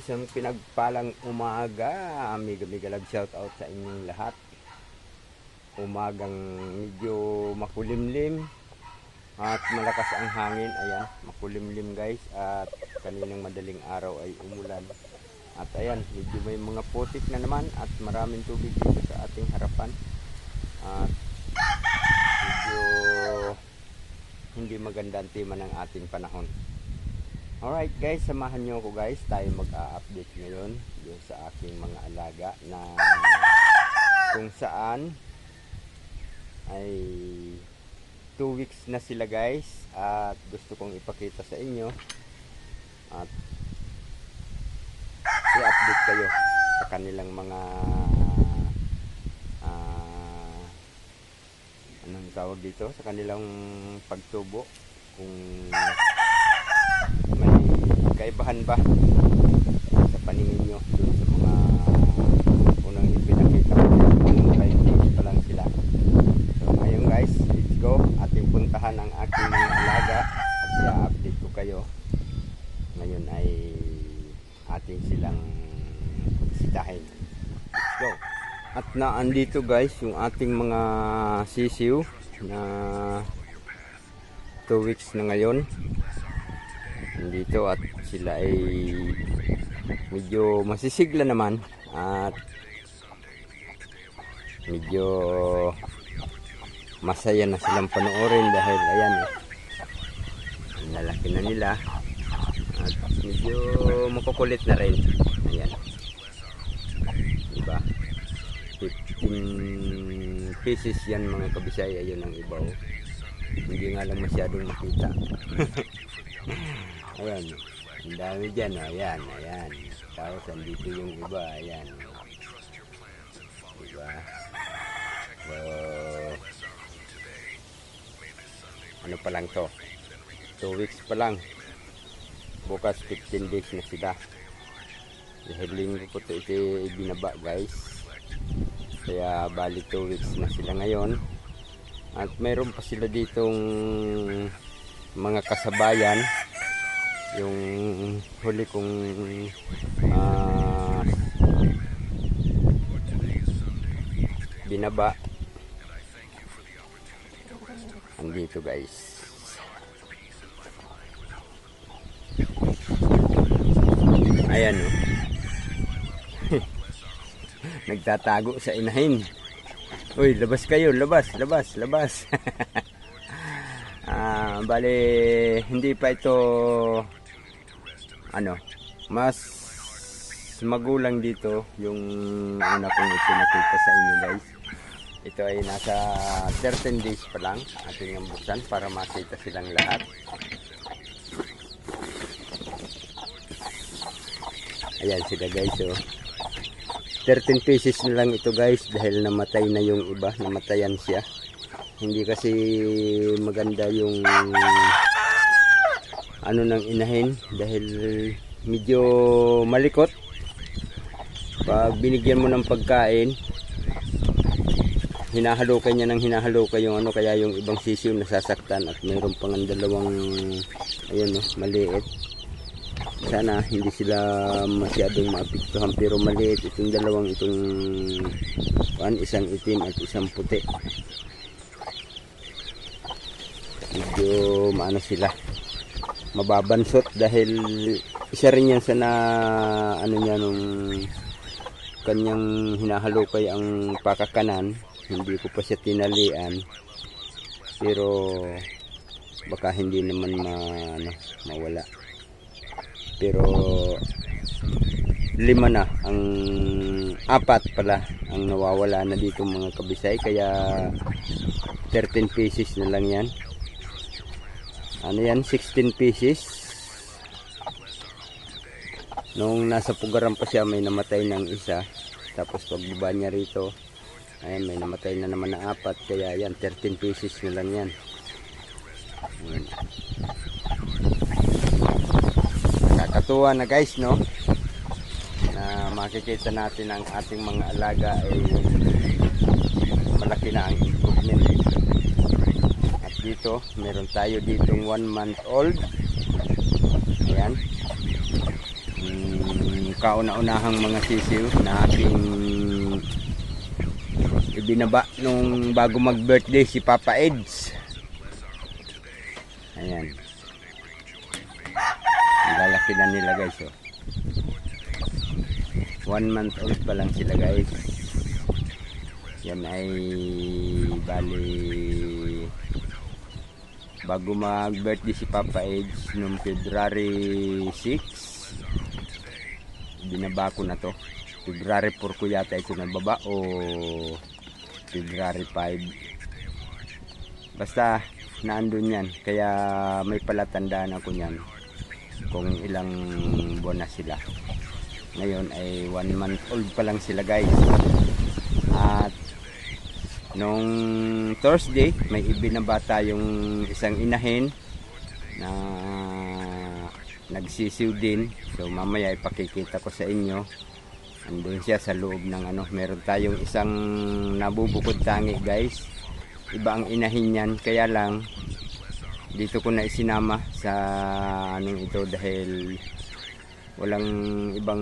Isang pinagpalang umaga, amiga-miga shout out sa inyong lahat. Umagang medyo makulimlim at malakas ang hangin. Ayan, makulimlim guys, at kaninang madaling araw ay umulan. At ayan, medyo may mga putik na naman at maraming tubig dito sa ating harapan. At medyo hindi maganda ang tema ng ating panahon. Alright guys, samahan nyo ako guys. Tayo mag-update ngayon yung sa aking mga alaga na kung saan ay 2 weeks na sila guys. At gusto kong ipakita sa inyo at i-update kayo sa kanilang mga anong tawag dito, sa kanilang pagtubo, kung may kaibahan ba sa paningin nyo doon sa mga unang ipinakita ko. Unang 5 days pa lang sila. So ngayon guys, let's go. Ating puntahan ang aking mga alaga at i-update ko kayo. Ngayon ay ating silang sitahin. Let's go. At naandito guys yung ating mga sisiw na 2 weeks na ngayon dito, at sila ay medyo masisigla naman at medyo masaya na silang panoorin dahil ayan, ang lalaki na nila at medyo makukulit na rin. Ayan, diba, 15 pieces yan mga kabisay. Ayun ang ibaw, hindi nga lang masyadong makita. Ayan, ang dami dyan. Ayan, ayan. Tapos andito yung iba. Ayan, diba? So, ano pa lang to, 2 weeks pa lang. Bukas 15 days na sila. Dahil linggo ko ito ibinaba guys, kaya bali 2 weeks na sila ngayon. At mayroon pa sila ditong mga kasabayan. Yung huli kong binaba andito guys. Ayan o. Nagtatago sa inahin. Uy, labas kayo, labas, labas, labas. Bale, hindi pa ito mas magulang dito yung una kong ipinakita sa inyo guys. Ito ay nasa 13 days pa lang ating buksan para makita silang lahat. Ayan sila guys, oh. 13 pieces na lang ito guys dahil namatay na yung iba, namatayan siya. Hindi kasi maganda yung ng inahin dahil medyo malikot. Pag binigyan mo ng pagkain, hinahalukay niya ng hinahalukay yung kaya yung ibang sisiw nasasaktan. At mayroon pang dalawang ayun, maliit. Sana hindi sila masyadong maapektuhan, pero maliit itong dalawang itong isang itim at isang puti. Medyo maano sila, mababansot dahil isa rin yan sa niya nung kanyang hinahalukay ang pakakanan. Hindi ko pa siya tinalian, pero baka hindi naman mawala. Pero 5 na, ang 4 pala ang nawawala na dito mga kabisay, kaya 13 pieces na lang yan. 16 pieces. Nung nasa pugaran pa siya, may namatay ng isa. Tapos pagbaba niya rito, ayan, may namatay na naman na 4. Kaya yan, 13 pieces na lang yan. Ayan. Nakakatuwa na guys, no? Na makikita natin ang ating mga alaga ay malaki na ang improvement. At dito, meron tayo ditong 1 month old. Ayan. kauna-unahang mga sisiw na aking ibinaba nung bago mag-birthday si Papa Eds. Ayan. Ang lalaki na nila guys. Oh. 1 month old pa lang sila guys. Yan ay bali bago mag-birthday si Papa Eds noong February 6. Binaba ko na to. February 4 ko yata ito nababa o February 5. Basta naandun yan. Kaya may palatandaan ako niyan kung ilang buwan na sila. Ngayon ay 1 month old pa lang sila guys. At nung Thursday may ibinaba tayong isang inahin na nagsisiw din. So mamaya ipakikita ko sa inyo. Andun siya sa loob ng meron tayong isang nabubukod tangi guys. Iba ang inahin yan, kaya lang dito ko na isinama sa ito dahil walang ibang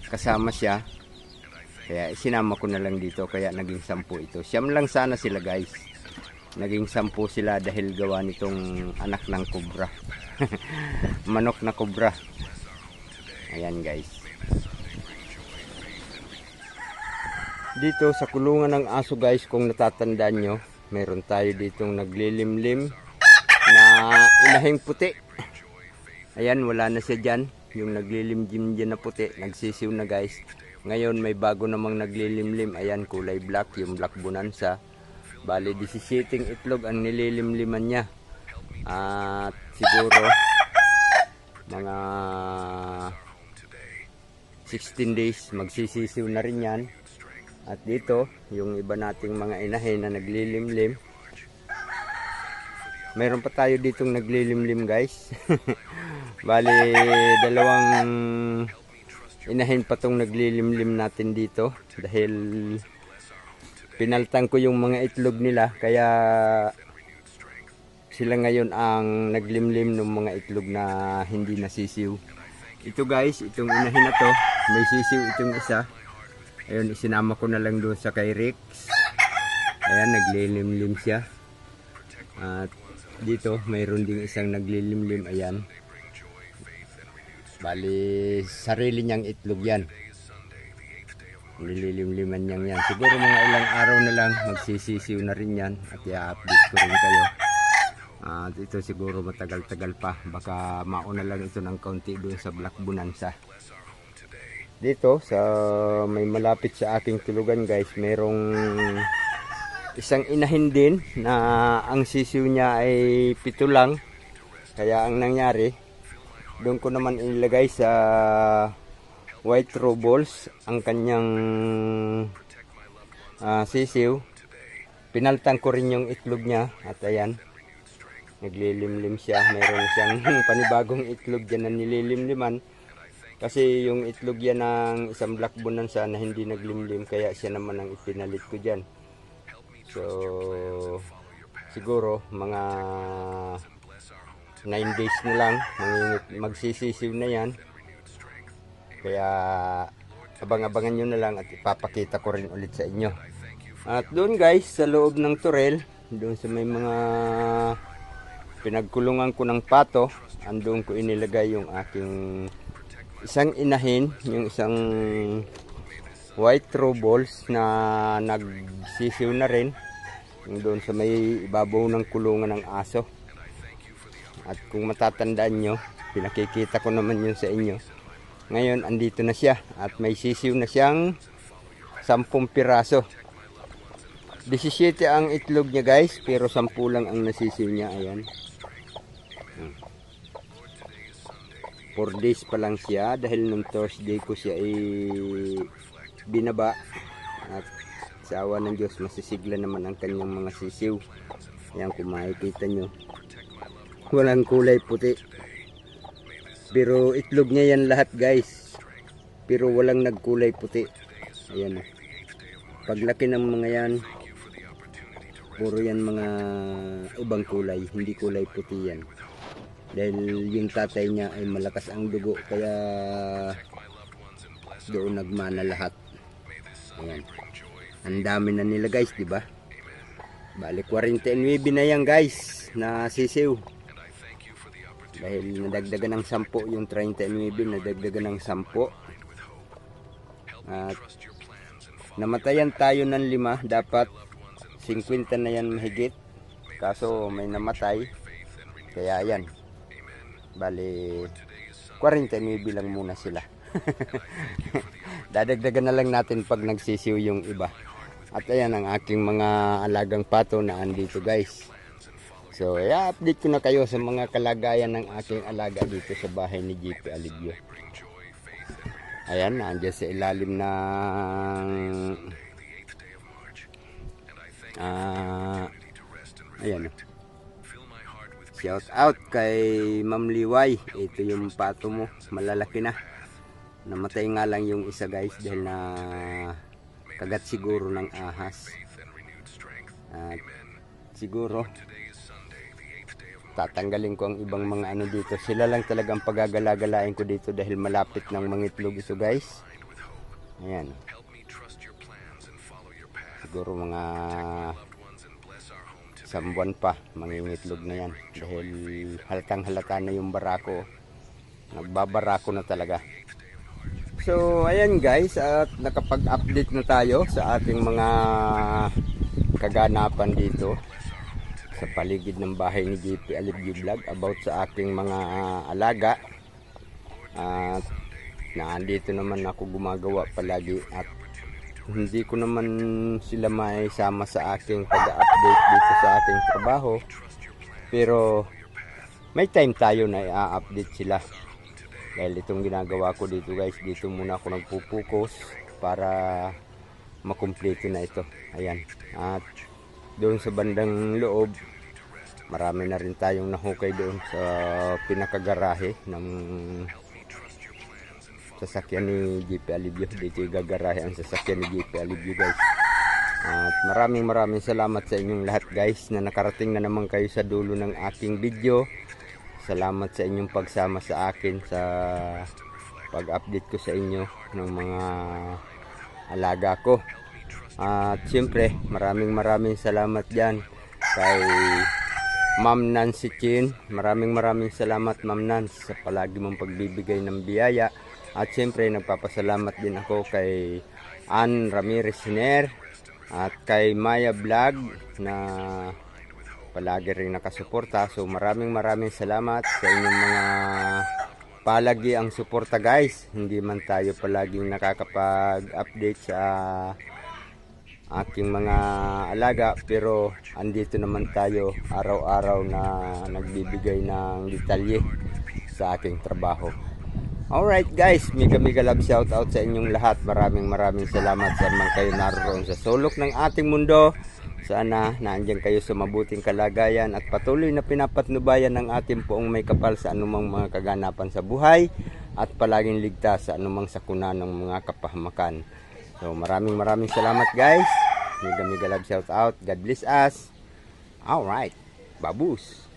kasama siya. Kaya isinama ko na lang dito, kaya naging 10 ito. Siyam lang sana sila guys. Naging 10 sila dahil gawa nitong anak ng kobra. Manok na kobra. Ayan guys. Dito sa kulungan ng aso guys, kung natatandaan nyo, meron tayo ditong naglilimlim na inahing puti. Ayan, wala na siya dyan. Yung naglilimlim dyan na puti, nagsisiw na guys. Ngayon may bago namang naglilimlim. Ayan, kulay black, yung Black Bonanza. Bali 17 itlog ang nililimliman niya. At siguro mga 16 days magsisisiw na rin yan. At dito yung iba nating mga inahin na naglilimlim, meron pa tayo ditong naglilimlim guys. Bali 2 inahin pa tong naglilimlim natin dito dahil pinaltan ko yung mga itlog nila, kaya sila ngayon ang naglimlim ng mga itlog na hindi nasisiw. Ito guys, itong inahin na to, may sisiw itong isa. Ayun, isinama ko na lang doon sa kay Rex. Ayan, naglilimlim siya. At dito, mayroon ding isang naglilimlim. Ayan. Bali, sarili niyang itlog yan. Nililimliman niyang yan. Siguro mga ilang araw na lang, magsisisiw na rin yan. At i-update ko rin kayo. At ito siguro matagal-tagal pa. Baka mauna lang ito ng kaunti doon sa Black Bonanza. Dito sa may malapit sa aking tulugan guys, merong isang inahin din na ang sisiw niya ay 7 lang. Kaya ang nangyari, doon ko naman ilagay sa white roe balls ang kanyang sisiw. Pinaltan ko rin yung itlog niya at ayan, naglilimlim siya. Meron siyang panibagong itlog dyan na nililimliman. Kasi yung itlog yan ng isang Black Bonanza na hindi naglimlim, kaya siya naman ang ipinalit ko dyan. So, siguro mga 9 days na lang, magsisisiw na yan. Kaya, abang-abangan nyo na lang at ipapakita ko rin ulit sa inyo. At doon guys, sa loob ng turel, doon sa may mga pinagkulungan ko ng pato, andun ko inilagay yung aking isang inahin, yung isang white roe balls na nagsisiw na rin, yung doon sa may ibabaw ng kulungan ng aso. At kung matatandaan nyo, pinakikita ko naman yun sa inyo. Ngayon andito na siya at may sisiw na siyang 10 piraso. 17 ang itlog niya guys, pero 10 lang ang nasisiw niya. Ayan, 4 days pa lang siya dahil nung Thursday ko siya binaba. At sa awa ng Diyos, masisigla naman ang kanyang mga sisiw. Ayan, kung makikita nyo, walang kulay puti, pero itlog niya yan lahat guys, pero walang nagkulay puti. Ayan, paglaki ng mga yan, puro yan mga ibang kulay, hindi kulay puti yan. Dahil yung tatay niya ay malakas ang dugo, kaya doon nagmana lahat. Ayan. Ang dami na nila guys, di ba? Bali 49 na yan guys, na sisiw. Dahil nadagdagan ng 10 yung 39, nadagdagan ng 10. At namatayan tayo ng 5, dapat 50 na yan mahigit. Kaso may namatay. Kaya yan. Bali 49 lang muna sila. Dadagdagan na lang natin pag nagsisiw yung iba. At ayan ang aking mga alagang pato na andito guys. So i-update ko na kayo sa mga kalagayan ng aking alaga dito sa bahay ni JP Alivio. Ayan, nandiyan sa ilalim ng ayan. Shout out kay Ma'am Liway. Ito yung pato mo, malalaki na. Namatay nga lang yung isa guys dahil na kagat siguro ng ahas. At siguro tatanggalin ko ang ibang mga ano dito. Sila lang talagang pagagalagalain ko dito dahil malapit ng mangitlog ito guys. Ayan. Siguro mga 1 buwan pa mangingitlog na yan dahil halatang halata na yung barako. Nagbabarako na talaga. So ayan guys, at nakapag-update na tayo sa ating mga kaganapan dito sa paligid ng bahay ni JP Alivio Vlog about sa aking mga alaga. At naandito naman ako gumagawa palagi at hindi ko naman sila may sama sa aking pag-update dito sa aking trabaho, pero may time tayo na i-update sila dahil itong ginagawa ko dito guys. Dito muna ako nagpupukus para makumpleto na ito. Ayan. At doon sa bandang loob marami na rin tayong nahukay doon sa pinakagarahe ng sasakyan ni JP Alivio. Dito gagarahe ang sasakyan ni JP Alivio guys. At maraming salamat sa inyong lahat guys na nakarating na naman kayo sa dulo ng aking video. Salamat sa inyong pagsama sa akin sa pag-update ko sa inyo ng mga alaga ko. At siyempre maraming salamat dyan kay Ma'am Nancy Chin. Maraming salamat Ma'am Nancy sa palagi mong pagbibigay ng biyaya. At siyempre nagpapasalamat din ako kay Ann Ramirez Hiner at kay Maya Vlog na palagi rin nakasuporta. So maraming salamat sa inyong mga palagi ang suporta guys. Hindi man tayo palaging nakakapag-update sa aking mga alaga, pero andito naman tayo araw-araw na nagbibigay ng detalye sa aking trabaho. Alright guys, mega love shout out sa inyong lahat. Maraming salamat sa mga kayo naroon sa sulok ng ating mundo. Sana naandyan kayo sa mabuting kalagayan at patuloy na pinapatnubayan ng ating poong may kapal sa anumang mga kaganapan sa buhay at palaging ligtas sa anumang sakuna ng mga kapahamakan. So maraming salamat guys. Mega love shout out. God bless us. Alright, babus.